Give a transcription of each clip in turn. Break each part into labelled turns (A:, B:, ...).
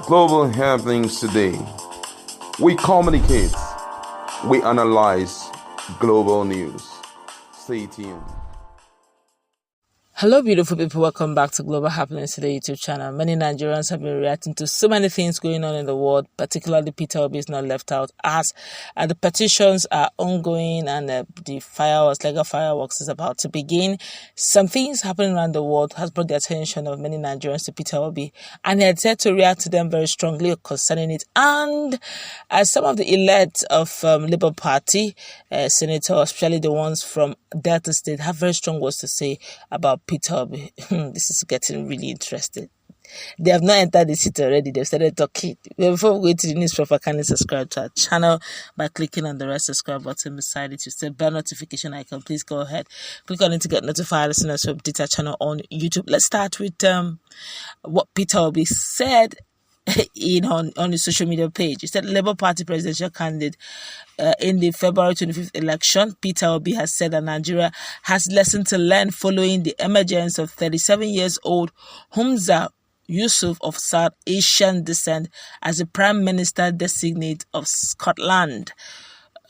A: Global happenings today. We communicate, we analyze global news. Stay tuned.
B: Hello, beautiful people. Welcome back to Global Happenings Today YouTube channel. Many Nigerians have been reacting to so many things going on in the world, particularly Peter Obi is not left out as the petitions are ongoing and the legal fireworks is about to begin. Some things happening around the world has brought the attention of many Nigerians to Peter Obi, and he had said to react to them very strongly concerning it. And as some of the elect of Labour Party senators, especially the ones from Delta State, have very strong words to say about Peter Obi. This is getting really interesting. They have not entered the seat already. They've started talking. Before we go to the news, kindly subscribe to our channel by clicking on the red subscribe button beside it. You see bell notification icon. Please go ahead. Click on it to get notified as soon as we update our channel on YouTube. Let's start with what Peter Obi said on his social media page. He said Labour Party presidential candidate in the February 25th election, Peter Obi has said that Nigeria has lesson to learn following the emergence of 37-years-old Humza Yusuf of South Asian descent as the Prime Minister designate of Scotland.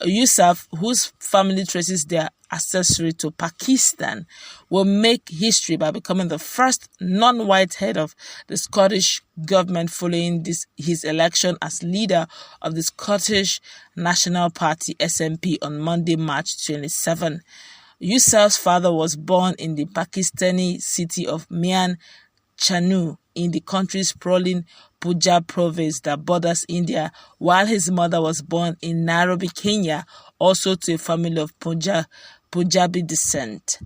B: Yusuf, whose family traces their ancestry to Pakistan, will make history by becoming the first non-white head of the Scottish government following his election as leader of the Scottish National Party (SNP) on Monday, March 27. Yusuf's father was born in the Pakistani city of Mian Chanu in the country's sprawling Punjab province that borders India, while his mother was born in Nairobi, Kenya, also to a family of Punjabi descent.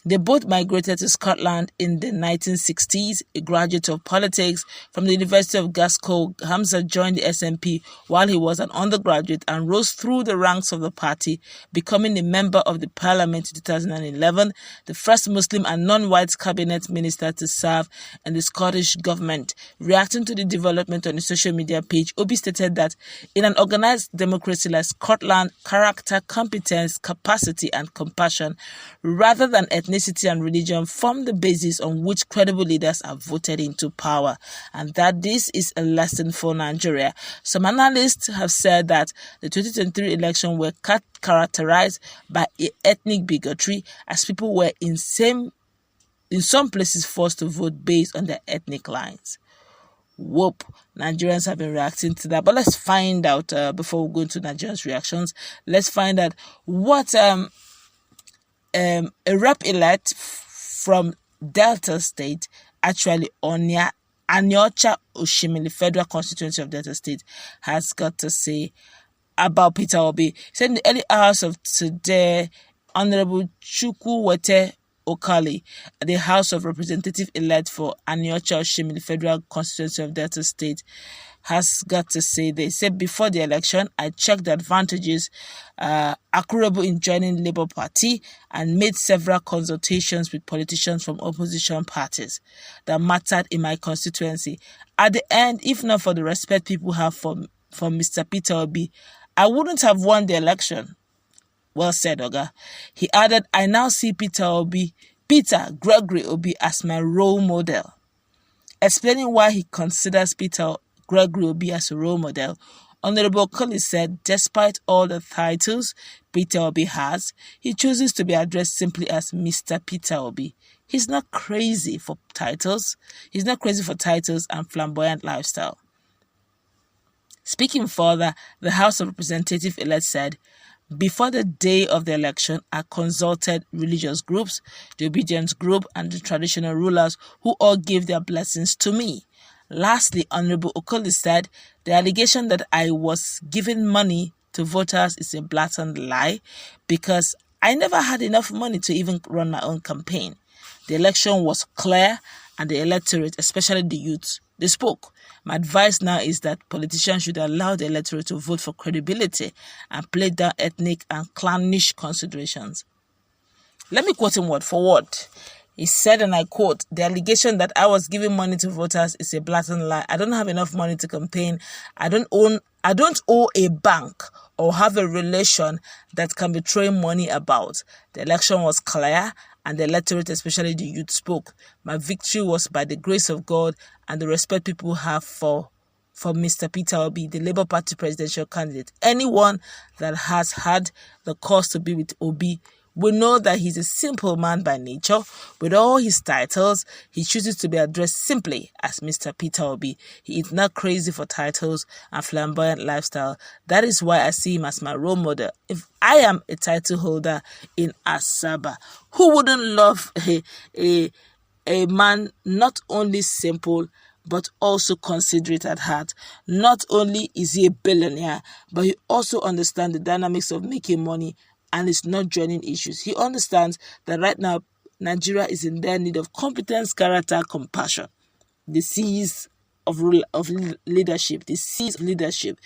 B: They both migrated to Scotland in the 1960s. A graduate of politics from the University of Glasgow, Humza joined the SNP while he was an undergraduate and rose through the ranks of the party, becoming a member of the parliament in 2011, the first Muslim and non-white cabinet minister to serve in the Scottish government. Reacting to the development on his social media page, Obi stated that in an organized democracy like Scotland, character, competence, capacity, and compassion, rather than ethnicity and religion, form the basis on which credible leaders are voted into power, and that this is a lesson for Nigeria. Some analysts have said that the 2023 election were characterized by ethnic bigotry, as people were in some places forced to vote based on their ethnic lines. Whoop, Nigerians have been reacting to that. But let's find out, before we go into Nigerians' reactions, let's find out what a rep-elect from Delta State, actually Anyocha Oshimili, Federal Constituency of Delta State, has got to say about Peter Obi. He said in the early hours of today, Honorable Chukwuwete Okali, the House of Representative elect for Anyocha Oshimili, Federal Constituency of Delta State, has got to say, they said, before the election, I checked the advantages accruable in joining Labour Party and made several consultations with politicians from opposition parties that mattered in my constituency. At the end, if not for the respect people have for Mr. Peter Obi, I wouldn't have won the election. Well said, Oga. He added, I now see Peter Gregory Obi as my role model. Explaining why he considers Peter Gregory Obi as a role model, Honorable Okoli said despite all the titles Peter Obi has, he chooses to be addressed simply as Mr. Peter Obi. He's not crazy for titles. He's not crazy for titles and flamboyant lifestyle. Speaking further, the House of Representative elect said, before the day of the election, I consulted religious groups, the obedience group, and the traditional rulers who all gave their blessings to me. Lastly, Honorable Okoli said, the allegation that I was giving money to voters is a blatant lie because I never had enough money to even run my own campaign. The election was clear and the electorate, especially the youth, they spoke. My advice now is that politicians should allow the electorate to vote for credibility and play down ethnic and clannish considerations. Let me quote him word for word. He said, and I quote, the allegation that I was giving money to voters is a blatant lie. I don't have enough money to campaign. I don't owe a bank or have a relation that can be throwing money about. The election was clear and the electorate, especially the youth, spoke. My victory was by the grace of God and the respect people have for for Mr. Peter Obi, the Labour Party presidential candidate. Anyone that has had the cause to be with Obi will know that he's a simple man by nature. With all his titles, he chooses to be addressed simply as Mr. Peter Obi. He is not crazy for titles and flamboyant lifestyle. That is why I see him as my role model. If I am a title holder in Asaba, who wouldn't love a man not only simple but also considerate at heart? Not only is he a billionaire, but he also understands the dynamics of making money and is not joining issues. He understands that right now Nigeria is in their need of competence, character, compassion. The C's of leadership, the C's of leadership.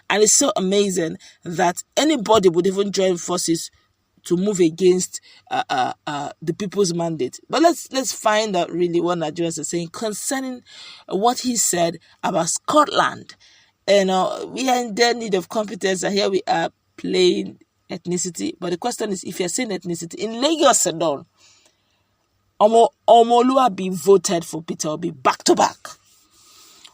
B: And it's so amazing that anybody would even join forces to move against the people's mandate. But let's find out really what Nigerians are saying concerning what he said about Scotland. We are in their need of competence, and here we are playing ethnicity. But the question is, if you're saying ethnicity, in Lagos alone, Omoluabi voted for Peter Obi back to back.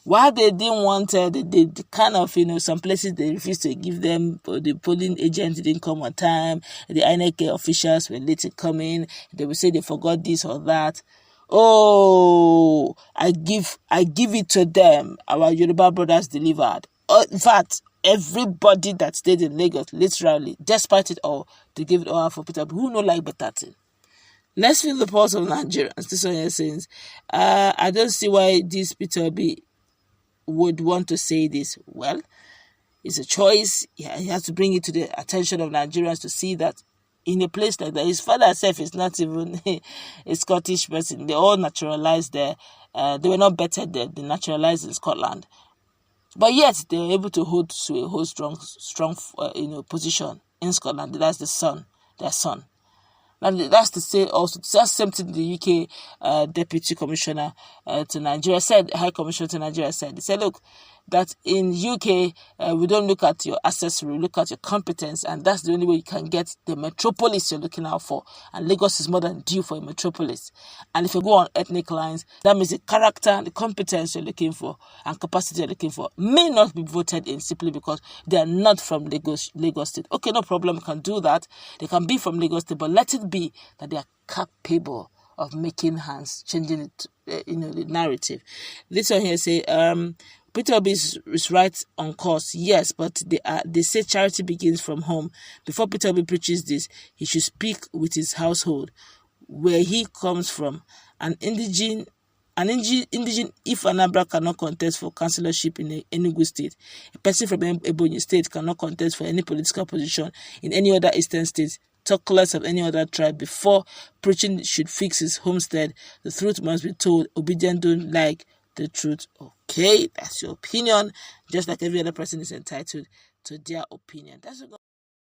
B: Why they didn't want the kind of, some places they refused to give them, the polling agents didn't come on time, the INEC officials were late in coming, they would say they forgot this or that. Oh, I give it to them. Our Yoruba brothers delivered. In fact, everybody that stayed in Lagos, literally, despite it all, they gave it all for Peter Obi. Who no like better thing? Let's feel the pulse of Nigerians. This one here says, I don't see why this Peter Obi would want to say this. Well, it's a choice. Yeah, he has to bring it to the attention of Nigerians to see that in a place like that, his father himself is not even a Scottish person. They all naturalized there. They were not bettered there. They naturalized in Scotland. But yet, they were able to hold to a whole strong position in Scotland. That's their son. And that's to say also, that's same thing the UK Deputy Commissioner to Nigeria said, High Commissioner to Nigeria said. He said, look, that in UK, we don't look at your accessory, we look at your competence, and that's the only way you can get the metropolis you're looking out for. And Lagos is more than due for a metropolis. And if you go on ethnic lines, that means the character, the competence you're looking for, and capacity you're looking for may not be voted in simply because they are not from Lagos State. Okay, no problem, we can do that. They can be from Lagos State, but let it be that they are capable of making hands, changing it, the narrative. This one here say, Peter Obi is right on course, yes, but they say charity begins from home. Before Peter Obi preaches this, he should speak with his household, where he comes from. An indigene, if Anambra cannot contest for councillorship in Enugu State, a person from Ebonyi State cannot contest for any political position in any other eastern state, talk less of any other tribe. Before preaching should fix his homestead, the truth must be told. Obedient don't like the truth. Okay, that's your opinion. Just like every other person is entitled to their opinion. That's what